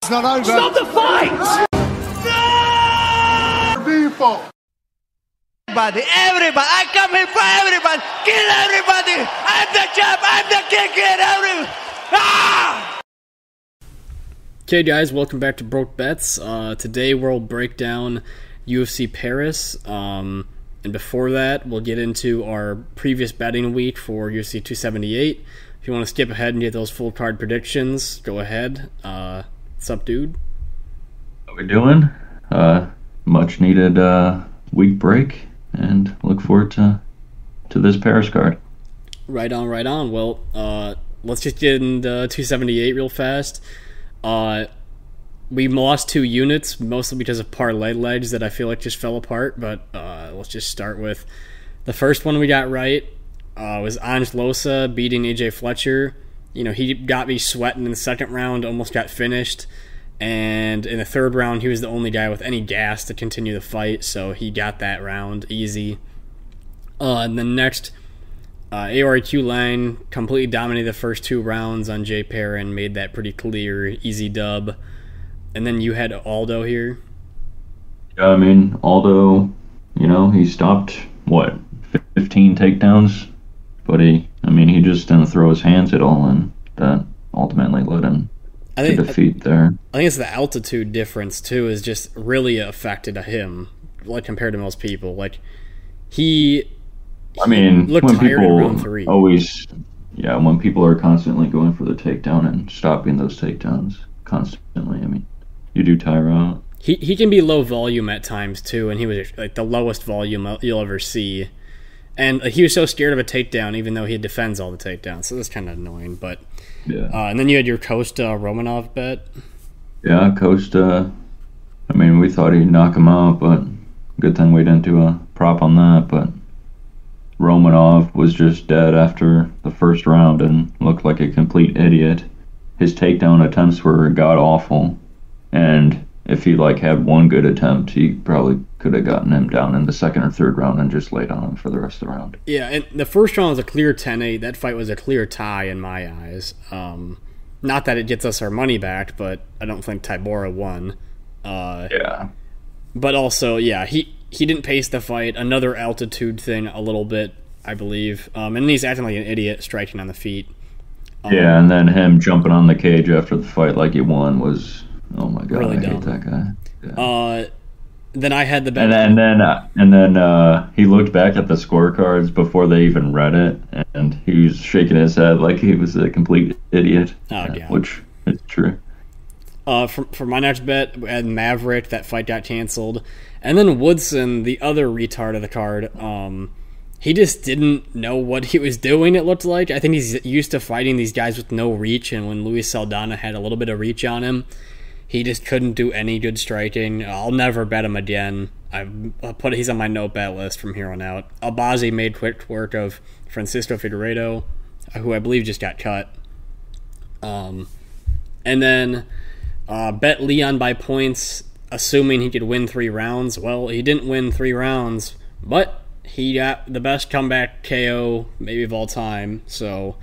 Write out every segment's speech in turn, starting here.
It's not over. Stop the fight! No! Default. Everybody, I come here for everybody. Kill everybody. I'm the champ. I'm the king. Get everyone. Ah! Okay, guys, welcome back to Broke Bets. Today we'll break down UFC Paris. And before that, we'll get into our previous betting week for UFC 278. If you want to skip ahead and get those full card predictions, go ahead. What's up, dude? How we doing? Much needed week break, and look forward to this Paris card. Right on, right on. Well, let's just get into 278 real fast. We lost 2 units, mostly because of parlay legs that I feel like just fell apart, but let's just start with the first one we got right. Was Ange Losa beating AJ Fletcher. You know, he got me sweating in the second round, almost got finished, and in the third round, he was the only guy with any gas to continue the fight, so he got that round easy. And then next, ARQ line completely dominated the first 2 rounds on Jay Perrin, made that pretty clear, easy dub. And then you had Aldo here. Yeah, I mean, Aldo, you know, he stopped, 15 takedowns? But he just didn't throw his hands at all, and that ultimately led him to defeat there. I think it's the altitude difference, too, is just really affected him, like, compared to most people. Like, he looked when tired in round 3. When people are constantly going for the takedown and stopping those takedowns constantly, you do tire out. He can be low volume at times, too, and he was, like, the lowest volume you'll ever see. And he was so scared of a takedown, even though he defends all the takedowns. So that's kind of annoying. But yeah. And then you had your Costa Romanov bet. Yeah, Costa. We thought he'd knock him out, but good thing we didn't do a prop on that. But Romanov was just dead after the first round and looked like a complete idiot. His takedown attempts were god awful, and if he had one good attempt, he probably could have gotten him down in the second or third round and just laid on him for the rest of the round. Yeah, and the first round was a clear 10-8. That fight was a clear tie in my eyes. Not that it gets us our money back, but I don't think Tybura won. Yeah. But also, yeah, he didn't pace the fight. Another altitude thing a little bit, I believe. And he's acting like an idiot striking on the feet. Yeah, and then him jumping on the cage after the fight like he won was... Oh my god, really I hate that guy. Yeah. Then I had the bet. And then he looked back at the scorecards before they even read it, and he was shaking his head like he was a complete idiot. Oh yeah, which is true. For my next bet, we had Maverick. That fight got canceled, and then Woodson, the other retard of the card. He just didn't know what he was doing, it looked like. I think he's used to fighting these guys with no reach, and when Luis Saldana had a little bit of reach on him, he just couldn't do any good striking. I'll never bet him again. He's on my no bet list from here on out. Albazi made quick work of Francisco Figueiredo, who I believe just got cut. And then bet Leon by points, assuming he could win 3 rounds. Well, he didn't win 3 rounds, but he got the best comeback KO maybe of all time, so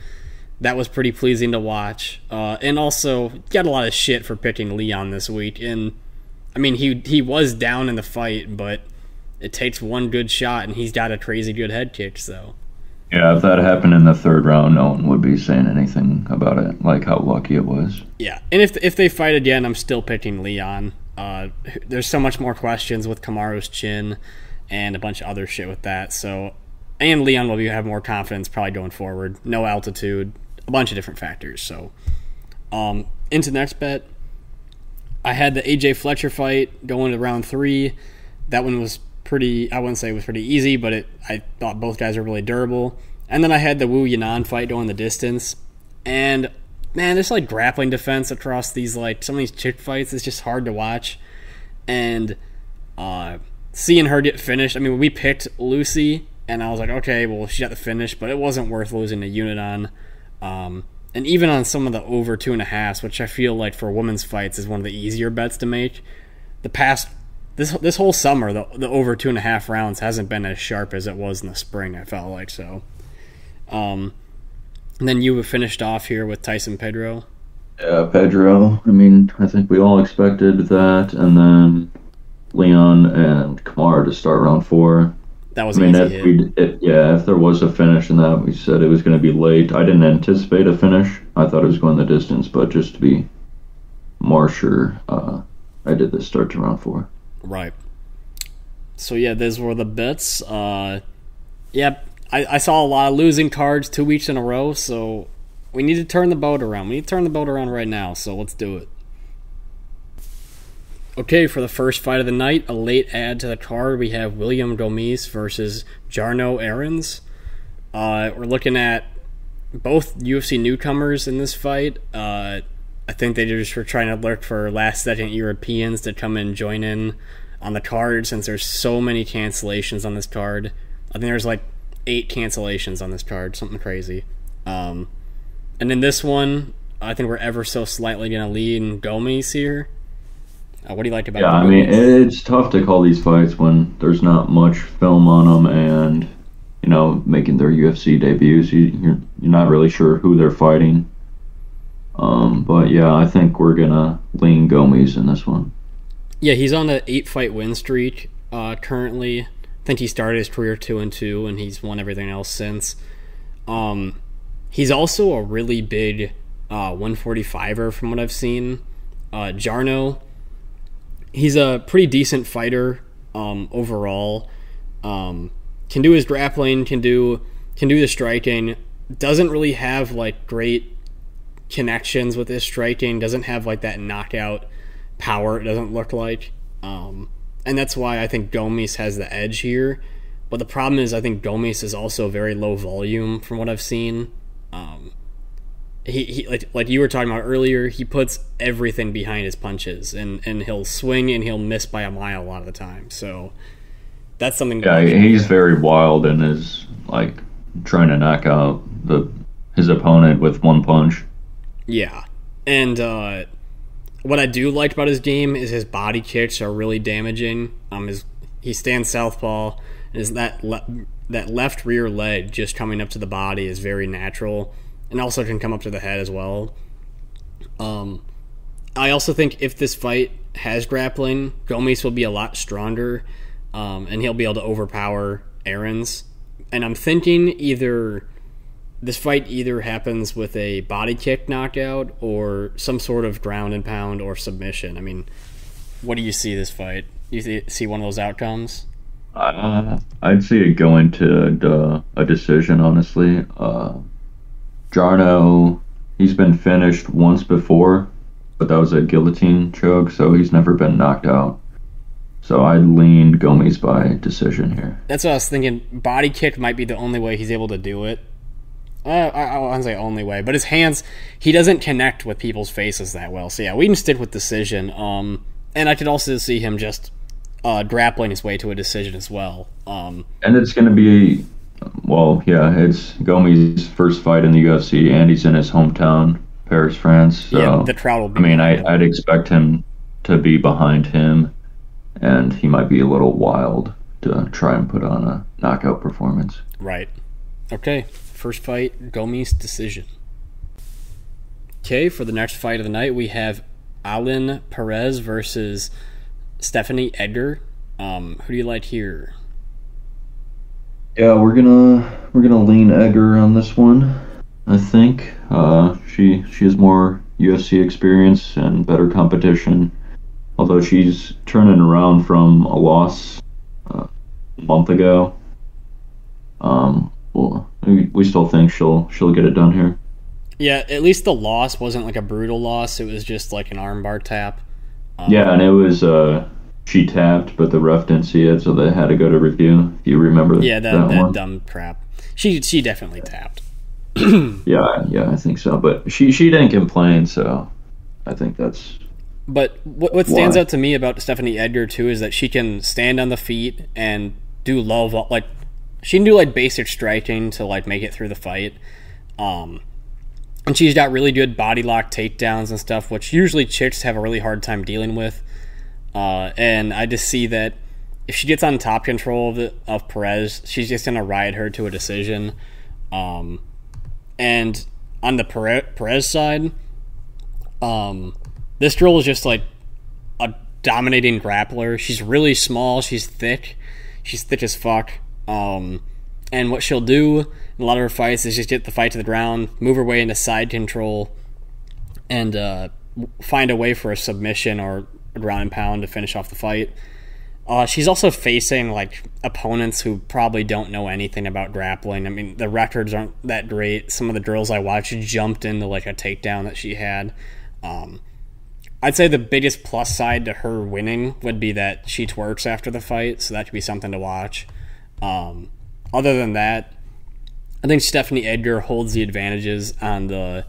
that was pretty pleasing to watch. And also, got a lot of shit for picking Leon this week. And, he was down in the fight, but it takes one good shot, and he's got a crazy good head kick, so. Yeah, if that happened in the third round, no one would be saying anything about it, like how lucky it was. Yeah, and if they fight again, I'm still picking Leon. There's so much more questions with Kamaru's chin and a bunch of other shit with that, so. And Leon will have more confidence probably going forward. No altitude. A bunch of different factors. So, into the next bet, I had the AJ Fletcher fight going to round 3. That one was pretty, I wouldn't say it was pretty easy, but I thought both guys were really durable. And then I had the Wu Yanan fight going the distance. And, man, this grappling defense across these, some of these chick fights is just hard to watch. And seeing her get finished, we picked Lucy, and I was like, okay, well, she got the finish, but it wasn't worth losing a unit on. And even on some of the over 2.5s, which I feel like for women's fights is one of the easier bets to make. This whole summer, the over 2.5 rounds hasn't been as sharp as it was in the spring, I felt like. So, and then you finished off here with Tyson Pedro. Yeah, Pedro. I mean, I think we all expected that, and then Leon and Kamara to start round four. That was I an mean, easy hit. if there was a finish in that, we said it was going to be late. I didn't anticipate a finish. I thought it was going the distance, but just to be more sure, I did this start to round four. Right. So yeah, those were the bets. Yep, I saw a lot of losing cards 2 weeks in a row, so we need to turn the boat around. We need to turn the boat around right now, so let's do it. Okay, for the first fight of the night, a late add to the card, we have William Gomis versus Jarno Errens. We're looking at both UFC newcomers in this fight. I think they just were trying to look for last-second Europeans to come and join in on the card, since there's so many cancellations on this card. I think there's like 8 cancellations on this card, something crazy. And in this one, I think we're ever so slightly going to lean Gomis here. What do you like about Yeah, I mean, it's tough to call these fights when there's not much film on them, and making their UFC debuts, you're not really sure who they're fighting. But yeah, I think we're gonna lean Gomis in this one. Yeah, he's on an 8-fight win streak currently. I think he started his career 2-2, and he's won everything else since. He's also a really big 145er from what I've seen. Jarno, he's a pretty decent fighter overall. Can do his grappling, can do the striking. Doesn't really have like great connections with his striking. Doesn't have like that knockout power, it doesn't look like. And that's why I think Gomis has the edge here. But the problem is I think Gomis is also very low volume from what I've seen. He like you were talking about earlier, he puts everything behind his punches, and he'll swing and he'll miss by a mile a lot of the time. So that's something. Yeah, he's very wild and is like trying to knock out his opponent with one punch. Yeah, and what I do like about his game is his body kicks are really damaging. He stands southpaw, and that left rear leg just coming up to the body is very natural. And also can come up to the head as well. I also think if this fight has grappling, Gomis will be a lot stronger, and he'll be able to overpower Errens. And I'm thinking this fight either happens with a body kick knockout or some sort of ground and pound or submission. I mean, what do you see this fight? You see one of those outcomes? I'd see it going to a decision, honestly. Jarno, he's been finished once before, but that was a guillotine choke, so he's never been knocked out. So I leaned Gomis by decision here. That's what I was thinking. Body kick might be the only way he's able to do it. I wouldn't say only way, but his hands, he doesn't connect with people's faces that well. So yeah, we can stick with decision. And I could also see him just grappling his way to a decision as well. And it's going to be... Well, yeah, it's Gomis' first fight in the UFC, and he's in his hometown, Paris, France. So, yeah, the crowd will be. I mean, I'd expect him to be behind him, and he might be a little wild to try and put on a knockout performance. Right. Okay, first fight, Gomis decision. Okay, for the next fight of the night, we have Ailin Perez versus Stephanie Edgar. Who do you like here? Yeah, we're gonna lean Edgar on this one. I think she has more UFC experience and better competition. Although she's turning around from a loss a month ago, well, we still think she'll get it done here. Yeah, at least the loss wasn't like a brutal loss. It was just like an armbar tap. Yeah, and it was she tapped, but the ref didn't see it, so they had to go to review. If you remember, yeah, that dumb crap. She definitely tapped. yeah, I think so. But she didn't complain, so I think that's. But what stands out to me about Stephanie Edgar too is that she can stand on the feet and do like she can do like basic striking to like make it through the fight. And she's got really good body lock takedowns and stuff, which usually chicks have a really hard time dealing with. And I just see that if she gets on top control of Perez, she's just going to ride her to a decision. And on the Perez side, This girl is just like a dominating grappler. She's really small. She's thick. She's thick as fuck. And what she'll do in a lot of her fights is just get the fight to the ground, move her way into side control, and find a way for a submission or a ground and pound to finish off the fight. She's also facing like opponents who probably don't know anything about grappling. I mean, the records aren't that great. Some of the girls I watched jumped into like a takedown that she had. I'd say the biggest plus side to her winning would be that she twerks after the fight, so that could be something to watch. Other than that, I think Stephanie Edgar holds the advantages on the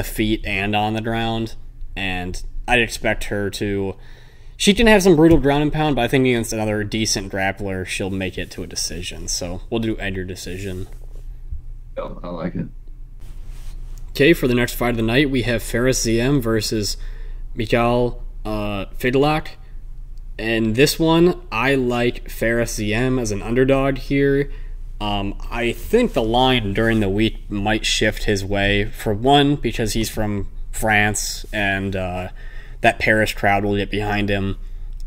feet and on the ground, and I'd expect her to... She can have some brutal ground and pound, but I think against another decent grappler, she'll make it to a decision. So we'll do Edgar decision. Oh, I like it. Okay, for the next fight of the night, we have Ziam versus Michal Figlak. And this one, I like Ziam as an underdog here. I think the line during the week might shift his way. For one, because he's from France, and that Paris crowd will get behind him.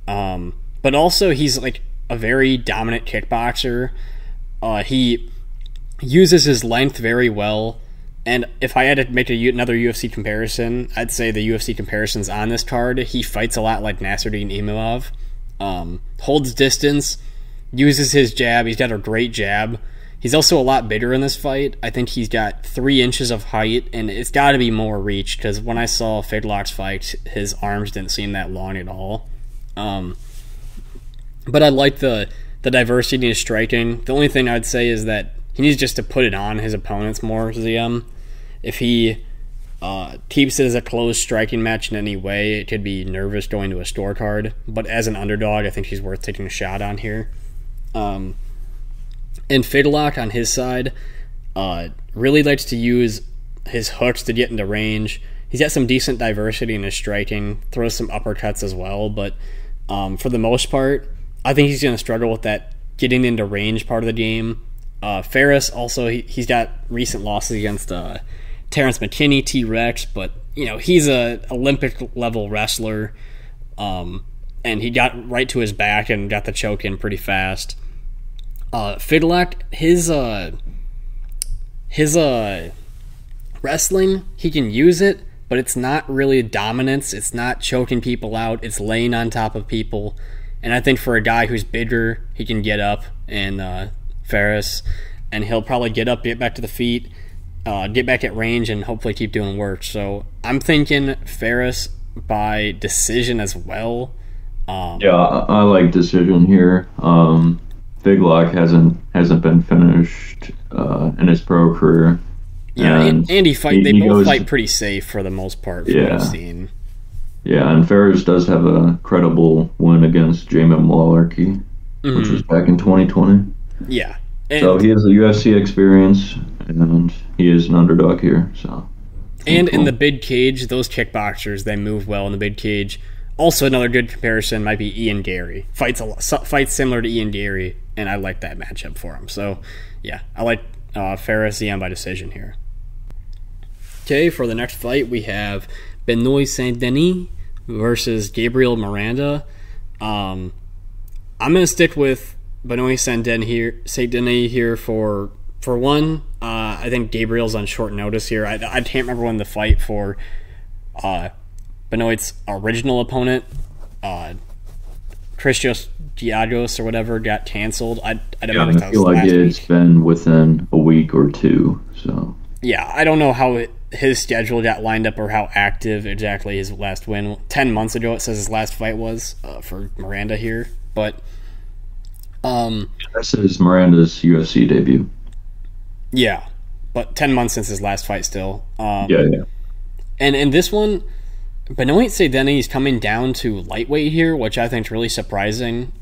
But also, he's like a very dominant kickboxer. He uses his length very well. And if I had to make another UFC comparison, I'd say the UFC comparisons on this card, he fights a lot like Nassourdine Imavov. Holds distance, uses his jab. He's got a great jab. He's also a lot bigger in this fight. I think he's got 3 inches of height, and it's got to be more reach, because when I saw Figlak's fight, his arms didn't seem that long at all. But I like the diversity in his striking. The only thing I'd say is that he needs just to put it on his opponents more, Ziam. If he keeps it as a close striking match in any way, it could be nervous going to a scorecard. But as an underdog, I think he's worth taking a shot on here. And Figlak on his side really likes to use his hooks to get into range. He's got some decent diversity in his striking, throws some uppercuts as well, but for the most part, I think he's going to struggle with that getting into range part of the game. Ferris also, he's got recent losses against Terrence McKinney, T-Rex, but he's a Olympic level wrestler, and he got right to his back and got the choke in pretty fast. Figlak, his wrestling, he can use it, but it's not really dominance. It's not choking people out. It's laying on top of people. And I think for a guy who's bigger, he can get up and Ferris, and he'll probably get up, get back to the feet, get back at range, and hopefully keep doing work. So I'm thinking Ferris by decision as well. Yeah, I like decision here. Figlak hasn't been finished in his pro career. Yeah, and they both fight pretty safe for the most part from what I've seen. Yeah, and Ferris does have a credible win against Jamin Malarkey, which was back in 2020. Yeah. So he has the UFC experience, and he is an underdog here. And in the big cage, those kickboxers, they move well in the big cage. Also, another good comparison might be Ian Gary. Fights similar to Ian Gary, and I like that matchup for him. So, yeah, I like Ziam by decision here. Okay, for the next fight, we have Benoit Saint-Denis versus Gabriel Miranda. I'm going to stick with Benoit Saint-Denis here for one. I think Gabriel's on short notice here. I can't remember when the fight for Benoit's original opponent, Cristian Giagos or whatever, got canceled. I feel like it's been within a week or two. So yeah, I don't know how his schedule got lined up or how active exactly his last win. 10 months ago, it says his last fight was for Miranda here, but this is Miranda's UFC debut. Yeah, but 10 months since his last fight still. Yeah. And in this one, Benoit Saint-Denis is coming down to lightweight here, which I think is really surprising.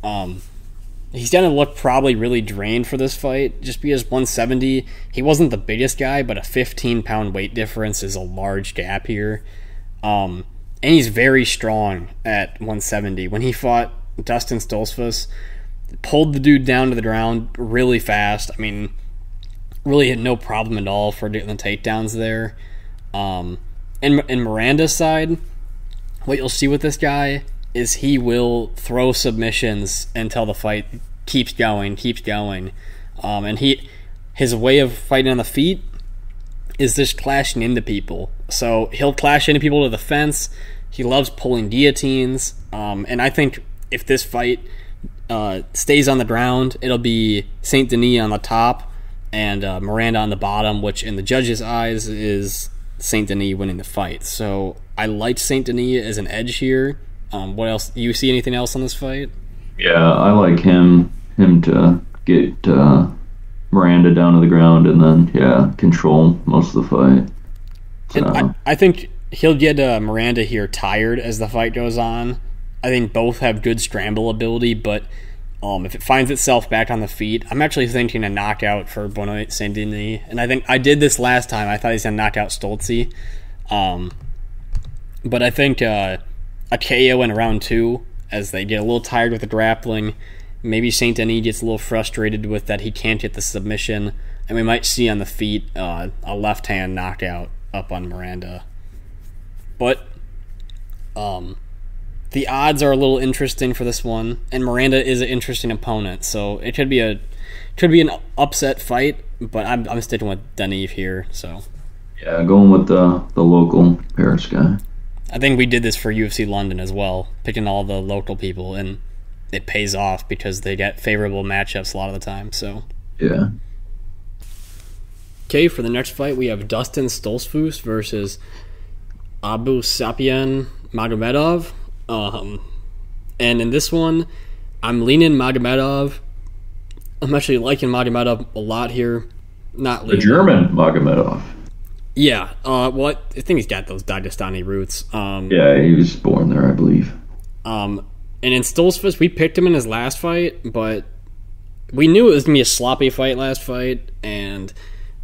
He's going to look probably really drained for this fight, just because 170, he wasn't the biggest guy, but a 15-pound weight difference is a large gap here. And he's very strong at 170. When he fought Dustin Stolzfus, pulled the dude down to the ground really fast. I mean, really had no problem at all for getting the takedowns there. in Miranda's side, what you'll see with this guy is he will throw submissions until the fight keeps going. And his way of fighting on the feet is just clashing into people. So he'll clash into people to the fence. He loves pulling guillotines. And I think if this fight stays on the ground, it'll be Saint-Denis on the top and Miranda on the bottom, which in the judges' eyes is Saint-Denis winning the fight. So I liked Saint-Denis as an edge here. What else? You see anything else on this fight? Yeah, I like him to get Miranda down to the ground and then, control most of the fight. So. And I think he'll get Miranda here tired as the fight goes on. I think both have good scramble ability, but if it finds itself back on the feet, I'm actually thinking a knockout for Benoit Saint-Denis. And I think I did this last time. I thought he's going to knock out Stolzfus. But I think a KO in round 2 as they get a little tired with the grappling. Maybe Saint-Denis gets a little frustrated with that he can't get the submission. And we might see on the feet a left-hand knockout up on Miranda. But the odds are a little interesting for this one, and Miranda is an interesting opponent, so it could be an upset fight. But I'm sticking with Denis here. So yeah, going with the local Paris guy. I think we did this for UFC London as well, picking all the local people, and it pays off because they get favorable matchups a lot of the time. So yeah. Okay, for the next fight we have Dustin Stolzfus versus Abuspiyan Magomedov. And in this one, I'm leaning Magomedov. I'm actually liking Magomedov a lot here. Not leaning. The German Magomedov. Yeah. Well, I think he's got those Dagestani roots. Yeah, he was born there, I believe. And in Stolzfus, we picked him in his last fight, but we knew it was going to be a sloppy fight last fight, and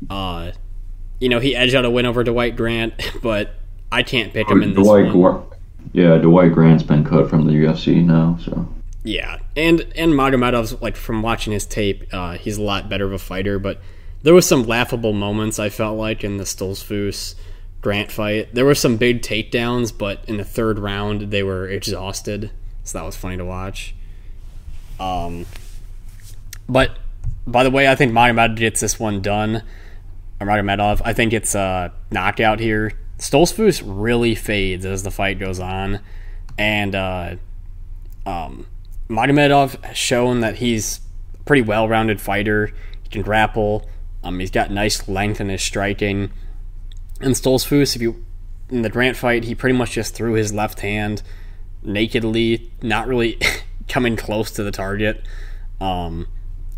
he edged out a win over Dwight Grant, but I can't pick him in this one. Dwight Grant's been cut from the UFC now, so. Yeah, and Magomedov's, like, from watching his tape, he's a lot better of a fighter, but there was some laughable moments, I felt like, in the Stolzfus Grant fight. There were some big takedowns, but in the third round, they were exhausted, so that was funny to watch. But, by the way, I think Magomedov gets this one done, or Magomedov. I think it's a knockout here. Stolzfus really fades as the fight goes on, and Magomedov has shown that he's a pretty well-rounded fighter. He can grapple. He's got nice length in his striking. And Stolzfus, in the Grant fight, he pretty much just threw his left hand nakedly, not really coming close to the target. And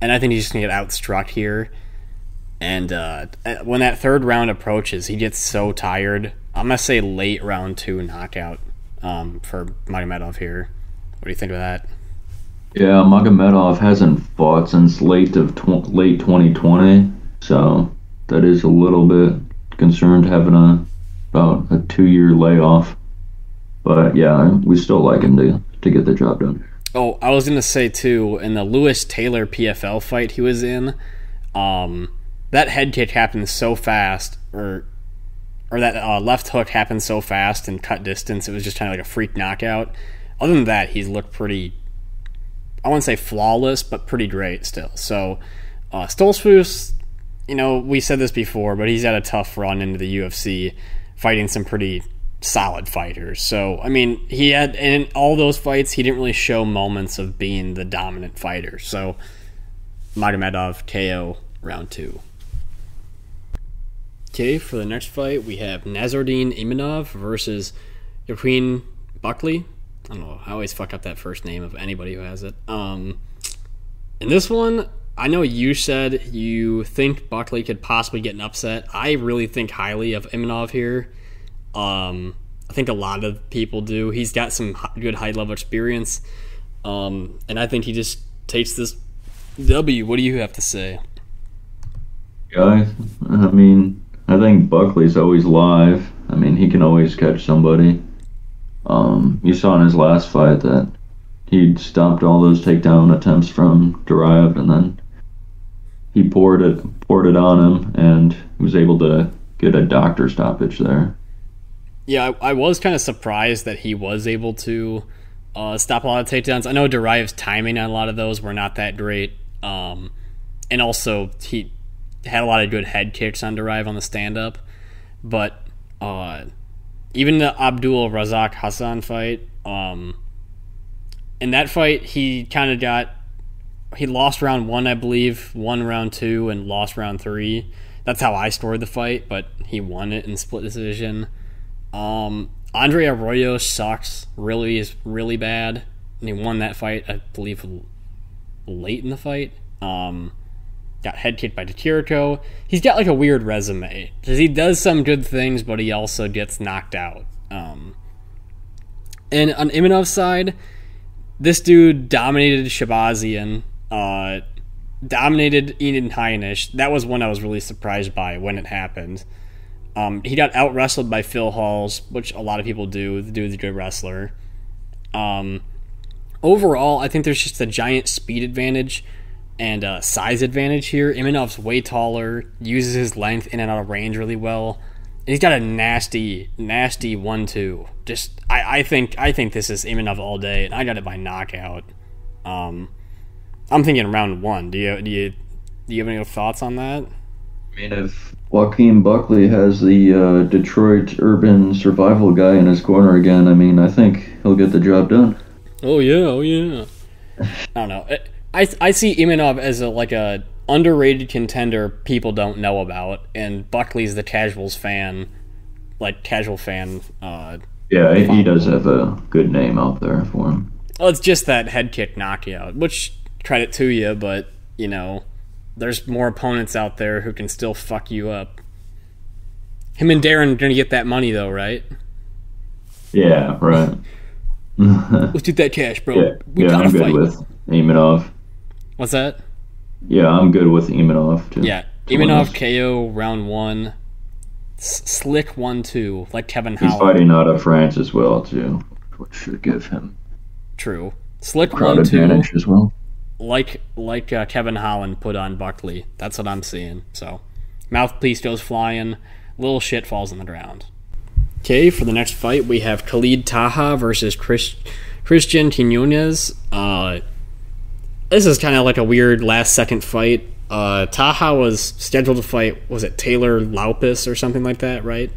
I think he's just going to get outstruck here. And when that third round approaches, he gets so tired. I'm going to say late round 2 knockout for Magomedov here. What do you think of that? Yeah, Magomedov hasn't fought since late 2020, so that is a little bit concerned having about a 2-year layoff. But yeah, we still like him to get the job done. Oh, I was going to say too, in the Lewis Taylor PFL fight he was in, that head kick happened so fast, or that left hook happened so fast and cut distance, it was just kind of like a freak knockout. Other than that, he's looked pretty, I wouldn't say flawless, but pretty great still. So, Stolzfus, we said this before, but he's had a tough run into the UFC, fighting some pretty solid fighters. So, I mean, he had, in all those fights, he didn't really show moments of being the dominant fighter. So, Magomedov KO round 2. Okay, for the next fight, we have Nassourdine Imavov versus Joaquin Buckley. I don't know, I always fuck up that first name of anybody who has it. In this one, I know you said you think Buckley could possibly get an upset. I really think highly of Imavov here. I think a lot of people do. He's got some good high-level experience, and I think he just takes this W. What do you have to say? Guys, I think Buckley's always live. He can always catch somebody. You saw in his last fight that he stopped all those takedown attempts from Duraev, and then he poured it on him, and was able to get a doctor stoppage there. Yeah, I was kind of surprised that he was able to stop a lot of takedowns. I know Duraev's timing on a lot of those were not that great. And also, he had a lot of good head kicks on Duraev on the stand-up. But even the Abdul Razak Hassan fight, in that fight, he lost round 1, I believe, won round 2, and lost round 3. That's how I scored the fight, but he won it in split decision. Andre Arroyo sucks. Is really bad. And he won that fight, I believe, late in the fight. Got head kicked by Dutierko. He's got like a weird resume because he does some good things, but he also gets knocked out. And on Imanov's side, this dude dominated Shabazian, dominated Ian Heinisch. That was one I was really surprised by when it happened. He got out-wrestled by Phil Halls, which a lot of people do. The dude's a good wrestler. Overall, I think there's just a giant speed advantage and size advantage here. Imanov's way taller, uses his length in and out of range really well. And he's got a nasty 1-2. Just I think this is Imanov all day, and I got it by knockout. I'm thinking round 1. Do you have any thoughts on that? I mean, if Joaquin Buckley has the Detroit urban survival guy in his corner again, I mean, I think he'll get the job done. Oh yeah. I don't know. I see Imanov as a underrated contender people don't know about, and Buckley's the casual fan. Yeah, he does have a good name out there for him. Well, it's just that head kick knockout, which credit to you, but there's more opponents out there who can still fuck you up. Him and Darren are gonna get that money though, right? Yeah, right. Let's get that cash, bro. Yeah, we gotta I'm good fight. with Imanov. What's that? Yeah, I'm good with Imanov too. Yeah, Imanov KO round 1. Slick 1-2, like Kevin Holland. He's fighting out of France as well too, which should give him true. Slick crowd 1-2 advantage as well. Like Kevin Holland put on Buckley. That's what I'm seeing. So, mouthpiece goes flying, little shit falls on the ground. Okay, for the next fight, we have Khalid Taha versus Cristian Quinonez. This is kind of like a weird last-second fight. Taha was scheduled to fight, was it Taylor Laupis or something like that, right?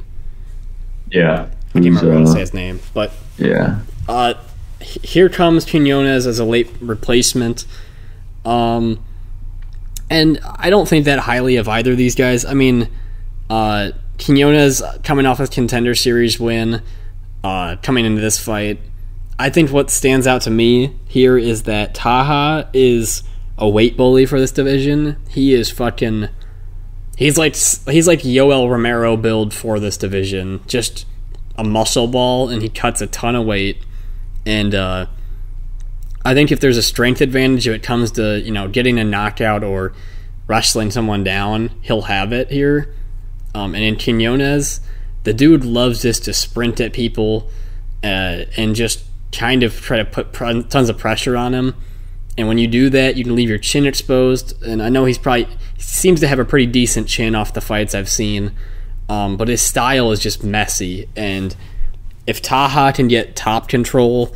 Yeah. I can't remember how to say his name. But yeah. Here comes Quinonez as a late replacement. And I don't think that highly of either of these guys. I mean, Quinonez coming off his Contender Series win, coming into this fight. I think what stands out to me here is that Taha is a weight bully for this division. He is fucking... He's like Yoel Romero build for this division. Just a muscle ball, and he cuts a ton of weight. And I think if there's a strength advantage if it comes to getting a knockout or wrestling someone down, he'll have it here. And in Quinonez, the dude loves just to sprint at people and just kind of try to put tons of pressure on him. And when you do that, you can leave your chin exposed. And I know he seems to have a pretty decent chin off the fights I've seen. But his style is just messy. And if Taha can get top control,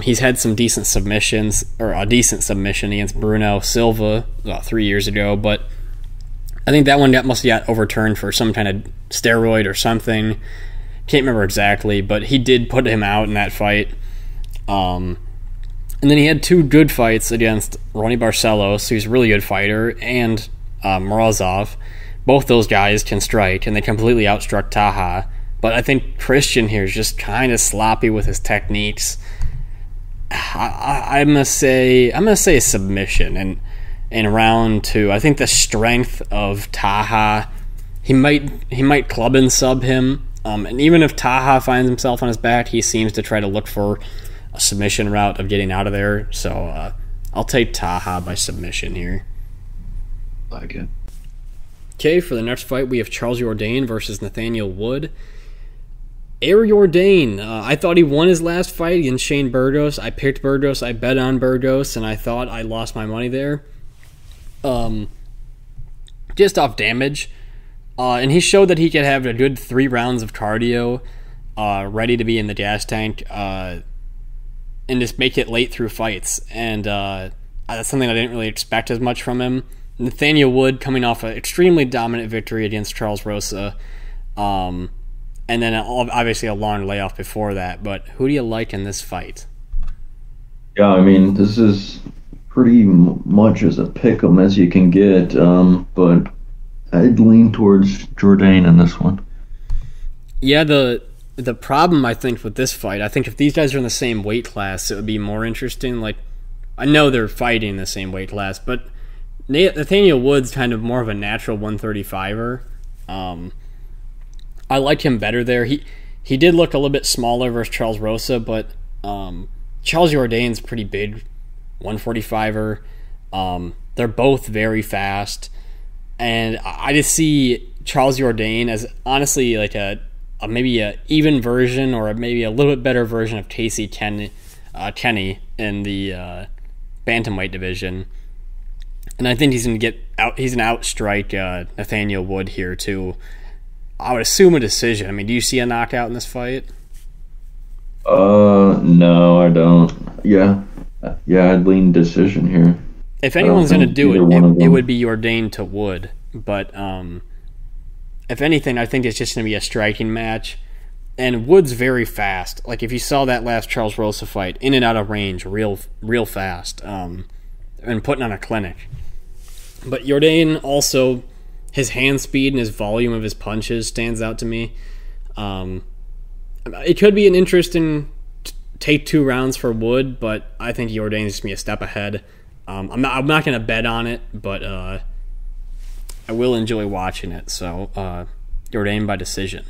he's had some decent submissions, or a decent submission against Bruno Silva about 3 years ago. But I think that one must have got overturned for some kind of steroid or something. Can't remember exactly, but he did put him out in that fight. And then he had 2 good fights against Ronnie Barcelos, who's a really good fighter, and Morozov. Both those guys can strike, and they completely outstruck Taha. But I think Cristian here is just kind of sloppy with his techniques. I'm gonna say a submission, and in round 2, I think the strength of Taha, he might club and sub him. And even if Taha finds himself on his back, he seems to try to look for a submission route of getting out of there. So I'll take Taha by submission here. Like it. Okay, for the next fight, we have Charles Jourdain versus Nathanial Wood. Jourdain, I thought he won his last fight against Shane Burgos. I picked Burgos, I bet on Burgos, and I thought I lost my money there. Just off damage. And he showed that he could have a good 3 rounds of cardio. ready to be in the gas tank, and just make it late through fights. And that's something I didn't really expect as much from him. Nathanial Wood coming off an extremely dominant victory against Charles Rosa, and then obviously a long layoff before that. But who do you like in this fight? Yeah, I mean, this is pretty much as a pick-em as you can get, but I'd lean towards Jourdain in this one. Yeah, the problem, I think, with this fight, I think if these guys are in the same weight class, it would be more interesting. Like, I know they're fighting in the same weight class, but Nathanial Wood's kind of more of a natural 135er. I liked him better there. He did look a little bit smaller versus Charles Rosa, but Charles Jourdain's pretty big 145er. They're both very fast, and I just see Charles Jourdain as honestly like a maybe a even version or maybe a little bit better version of Casey Kenny in the bantamweight division. And I think he's gonna get out. He's gonna outstrike Nathanial Wood here too. I would assume a decision. I mean, do you see a knockout in this fight? No, I don't. Yeah, I'd lean decision here. If anyone's gonna do it would be Jourdain to Wood. But if anything, I think it's just gonna be a striking match. And Wood's very fast. Like if you saw that last Charles Rosa fight, in and out of range, real fast, and putting on a clinic. But Jourdain also, his hand speed and his volume of his punches stands out to me. It could be an interesting take 2 rounds for Wood, but I think Jourdain's just be a step ahead. I'm not going to bet on it, but I will enjoy watching it. So Jourdain by decision.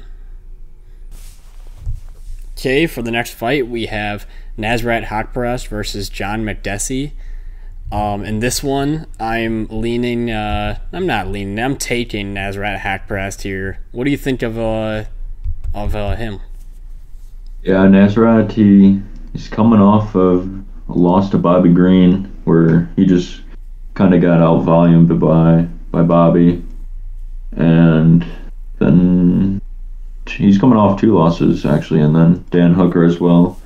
Okay, for the next fight we have Nasrat Haqparast versus John Makdessi. In this one, I'm taking Nasrat Haqparast here. What do you think of him? Yeah, Nasrat, he's coming off of a loss to Bobby Green, where he just kind of got out-volumed by Bobby. And then he's coming off 2 losses, actually, and then Dan Hooker as well.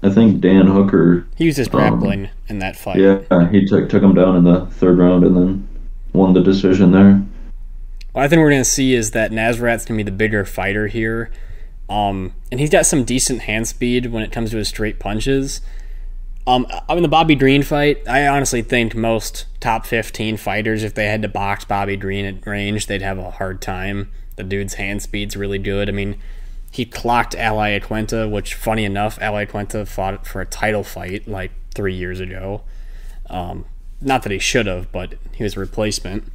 I think Dan Hooker... He used his grappling in that fight. Yeah, he took him down in the 3rd round and then won the decision there. What I think we're going to see is that Nasrat's going to be the bigger fighter here. And he's got some decent hand speed when it comes to his straight punches. In the Bobby Green fight, I honestly think most top 15 fighters, if they had to box Bobby Green at range, they'd have a hard time. The dude's hand speed's really good. I mean, he clocked Ali Aquenta, which, funny enough, Ali Aquenta fought for a title fight like 3 years ago. Not that he should have, but he was a replacement.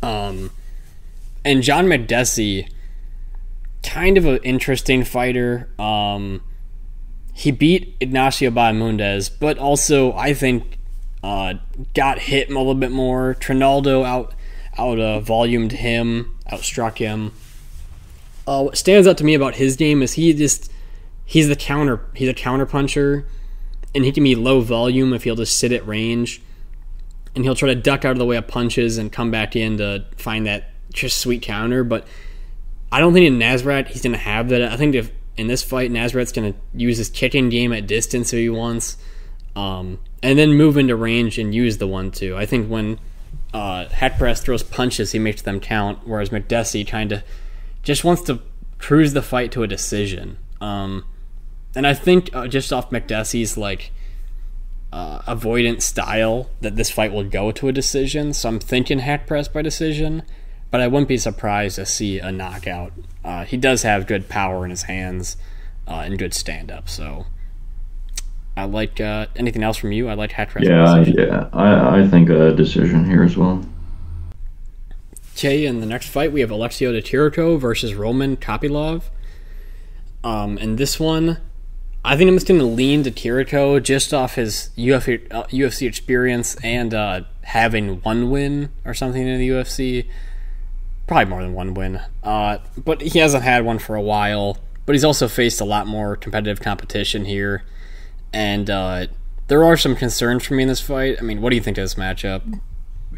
And John Makdessi, kind of an interesting fighter. He beat Ignacio Bahamondes, but also I think got hit a little bit more. Trinaldo out volumed him, outstruck him. What stands out to me about his game is he's a counter puncher, and he can be low volume if he'll just sit at range, and he'll try to duck out of the way of punches and come back in to find that just sweet counter. But I don't think in Nasrat he's going to have that. I think if in this fight Nasrat's going to use his kicking game at distance if he wants, and then move into range and use the 1-2. I think when Haqparast throws punches, he makes them count, whereas Makdessi kind of just wants to cruise the fight to a decision. And I think just off Makdessi's avoidant style that this fight will go to a decision. So I'm thinking Haqparast by decision, but I wouldn't be surprised to see a knockout. He does have good power in his hands and good stand-up. So I like anything else from you? I like Haqparast. Yeah, I think a decision here as well. Okay, in the next fight, we have Alexio de Tirico versus Roman Kopylov. And this one, I think I'm just going to lean to Tirico just off his UFC experience and having 1 win or something in the UFC. Probably more than 1 win. But he hasn't had one for a while. But he's also faced a lot more competitive competition here. And there are some concerns for me in this fight. I mean, what do you think of this matchup?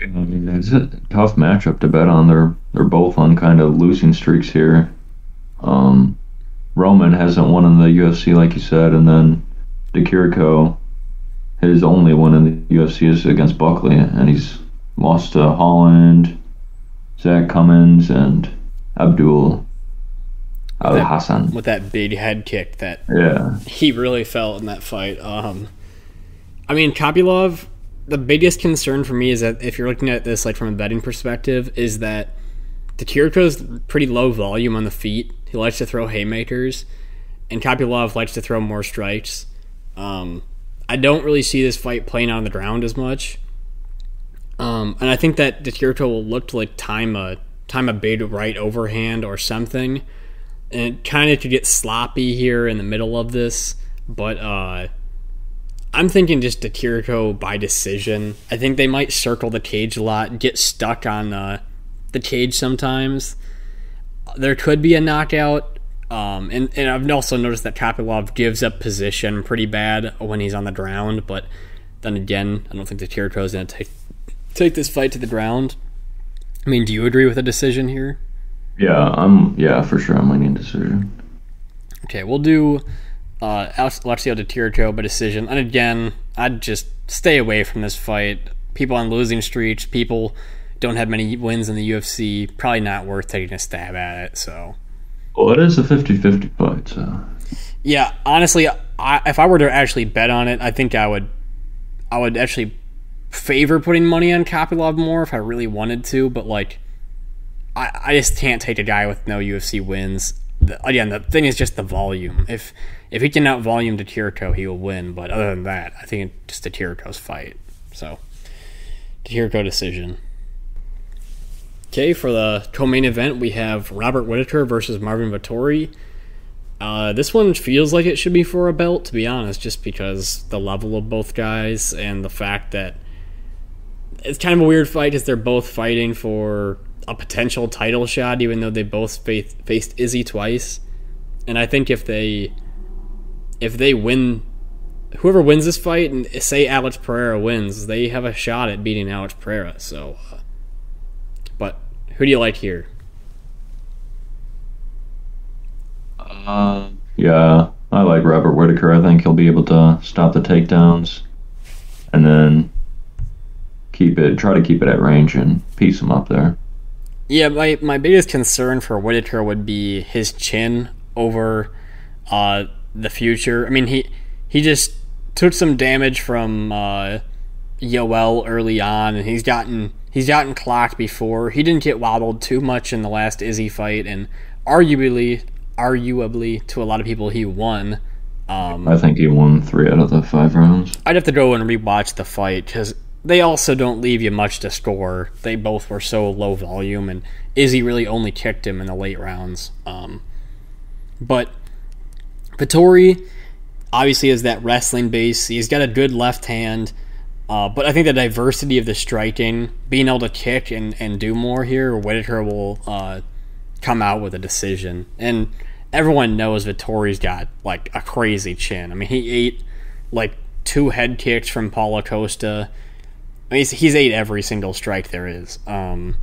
I mean, it's a tough matchup to bet on. They're both on kind of losing streaks here. Roman hasn't won in the UFC, like you said, and then Dikirko, his only win in the UFC is against Buckley, and he's lost to Holland, Zach Cummins, and Abdul Al-Hassan. With that big head kick that he really felt in that fight. I mean, Kopylov, the biggest concern for me is that if you're looking at this like from a betting perspective, is that Dikirko's pretty low volume on the feet. He likes to throw haymakers, and Kopylov likes to throw more strikes. I don't really see this fight playing on the ground as much. And I think that Dikirko will look to like time a big right overhand or something. And it kind of could get sloppy here in the middle of this. But I'm thinking just Dikirko by decision. I think they might circle the cage a lot, get stuck on the cage sometimes. There could be a knockout. And I've also noticed that Kopylov gives up position pretty bad when he's on the ground. But then again, I don't think Dikirko is going to take this fight to the ground. I mean, do you agree with a decision here? Yeah, for sure. I'm leaning decision. Okay, we'll do Alexio Dikirko by decision. And again, I'd just stay away from this fight. People on losing streaks, people don't have many wins in the UFC. Probably not worth taking a stab at it. So, well, it is a 50-50 fight. So, yeah, honestly, if I were to actually bet on it, I think I would actually favor putting money on Kopylov more if I really wanted to. But like, I just can't take a guy with no UFC wins. Again, the thing is just the volume. If he can out-volume Dikirko, he will win. But other than that, I think it's just Dikirko's fight. So, Dikirko decision. Okay, for the co-main event, we have Robert Whittaker versus Marvin Vettori. This one feels like it should be for a belt, to be honest, just because the level of both guys and the fact that it's kind of a weird fight because they're both fighting for a potential title shot, even though they both faced Izzy twice. And I think if they win, whoever wins this fight, and say Alex Pereira wins, they have a shot at beating Alex Pereira. So, but who do you like here? Yeah, I like Robert Whittaker. I think he'll be able to stop the takedowns, and then try to keep it at range and piece him up there. Yeah, my biggest concern for Whittaker would be his chin over the future. I mean, he just took some damage from Yoel early on, and he's gotten clocked before. He didn't get wobbled too much in the last Izzy fight, and arguably to a lot of people he won. I think he won 3 out of the 5 rounds. I'd have to go and rewatch the fight because they also don't leave you much to score. They both were so low volume, and Izzy really only kicked him in the late rounds. But Vettori obviously has that wrestling base. He's got a good left hand, but I think the diversity of the striking, being able to kick and do more here, Whittaker will come out with a decision. And everyone knows Vittori's got like a crazy chin. I mean, he ate like 2 head kicks from Paulo Costa. I mean, he's ate every single strike there is. I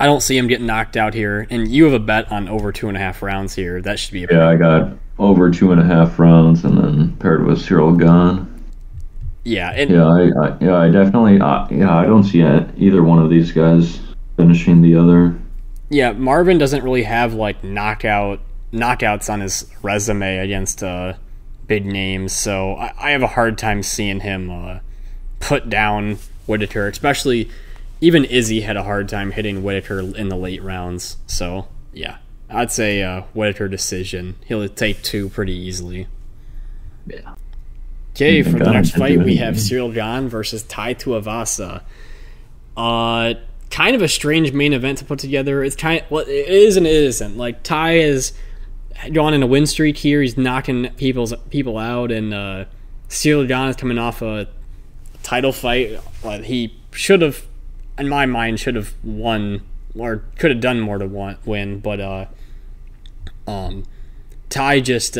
don't see him getting knocked out here. And you have a bet on over 2.5 rounds here. That should be a I got over 2.5 rounds, and then paired with Ciryl Gane. Yeah, I definitely. I don't see either one of these guys finishing the other. Yeah, Marvin doesn't really have like knockouts on his resume against big names, so I have a hard time seeing him put down Whittaker, especially even Izzy had a hard time hitting Whittaker in the late rounds. So, yeah, I'd say Whittaker decision. He'll take 2 pretty easily. Yeah. Okay, for the next fight, we have Ciryl Gane versus Tai Tuivasa. Kind of a strange main event to put together. It's it is and it isn't. Like, Tai has gone in a win streak here. He's knocking people out, and Ciryl Gane is coming off a title fight. He should have, in my mind, should have won or could have done more to win, but Tai just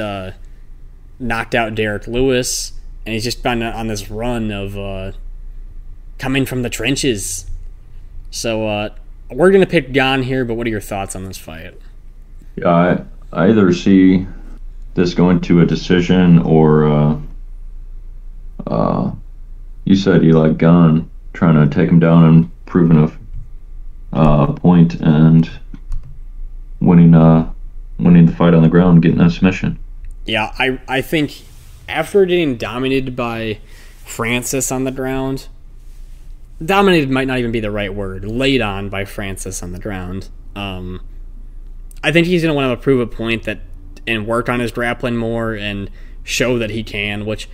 knocked out Derek Lewis, and he's just been on this run of coming from the trenches. So we're gonna pick Gane here, but what are your thoughts on this fight? Yeah, I either see this going to a decision or you said you like Gane trying to take him down and proving a point and winning the fight on the ground, getting a submission. Yeah, I think after getting dominated by Francis on the ground, dominated might not even be the right word, laid on by Francis on the ground. I think he's going to want to prove a point that and work on his grappling more and show that he can, which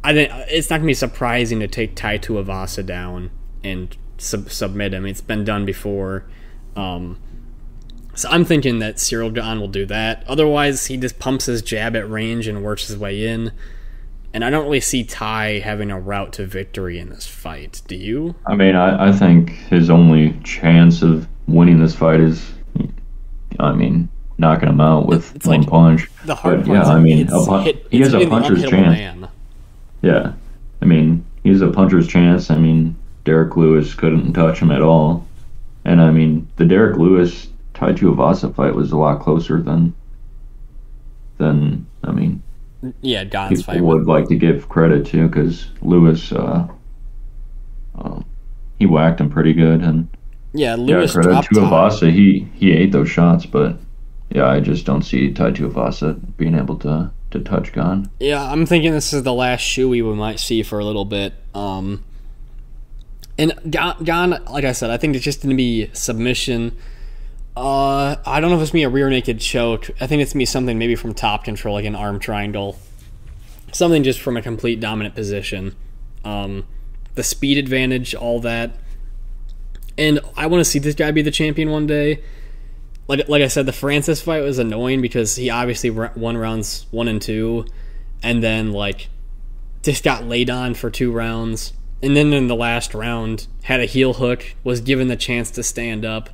I think it's not going to be surprising to take Tai Tuivasa down and submit him. It's been done before. So I'm thinking that Ciryl Gane will do that. Otherwise, he just pumps his jab at range and works his way in. And I don't really see Tai having a route to victory in this fight. Do you? I mean, I think his only chance of winning this fight is, knocking him out with it's one like punch. The hard but, yeah, he has a puncher's chance. Man. Yeah. I mean, he has a puncher's chance. I mean, Derek Lewis couldn't touch him at all. And, I mean, the Derek Lewis Tai Tuivasa fight was a lot closer than yeah, Gane's fight would like to give credit to, because Lewis, he whacked him pretty good, and Lewis credit dropped Tuivasa. He ate those shots, but I just don't see Tai Tuivasa being able to touch Gane. Yeah, I'm thinking this is the last shoey we might see for a little bit. And Gane, like I said, I think it's just going to be submission. I don't know if it's going to be a rear naked choke. I think it's going to be something maybe from top control, like an arm triangle. Something just from a complete dominant position. The speed advantage, all that. And I want to see this guy be the champion one day. Like I said, the Francis fight was annoying because he obviously won rounds 1 and 2, and then just got laid on for 2 rounds, and then in the last round had a heel hook, was given the chance to stand up,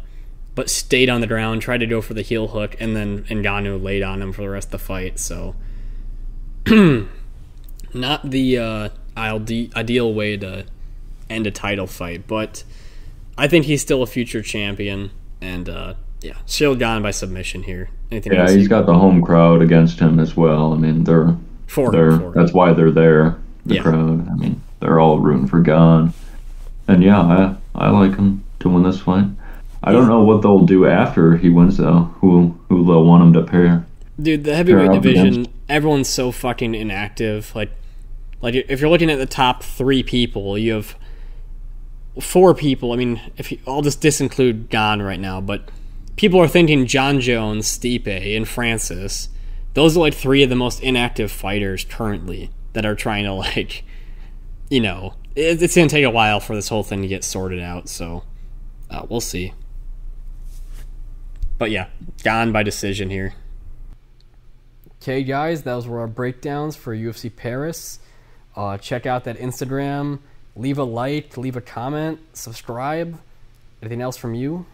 but stayed on the ground, tried to go for the heel hook, and then Ngannou laid on him for the rest of the fight. So, not the ideal way to end a title fight, but I think he's still a future champion, and Ciryl Gane by submission here. Anything else? He's got the home crowd against him as well. I mean, that's why they're there. The crowd. I mean, they're all rooting for Gane, and I like him to win this fight. I don't know what they'll do after he wins, though. Who they'll want him to pair. Dude, the heavyweight division, everyone's so fucking inactive. Like if you're looking at the top 3 people, you have 4 people. I mean, I'll just disinclude Gane right now, but people are thinking John Jones, Stipe, and Francis. Those are 3 of the most inactive fighters currently that are trying to it's going to take a while for this whole thing to get sorted out. So we'll see. But Gane by decision here. Okay, guys, those were our breakdowns for UFC Paris. Check out that Instagram. Leave a like, leave a comment, subscribe. Anything else from you?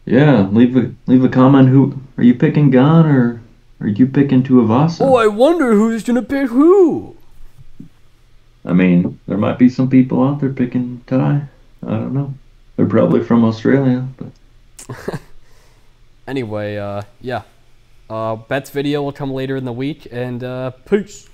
Yeah, leave a comment. Who are you picking, Gane, or are you picking Tuivasa? Oh, I wonder who's gonna pick who. I mean, there might be some people out there picking Tai. I don't know. They're probably from Australia, but anyway, Bet's video will come later in the week, and peace.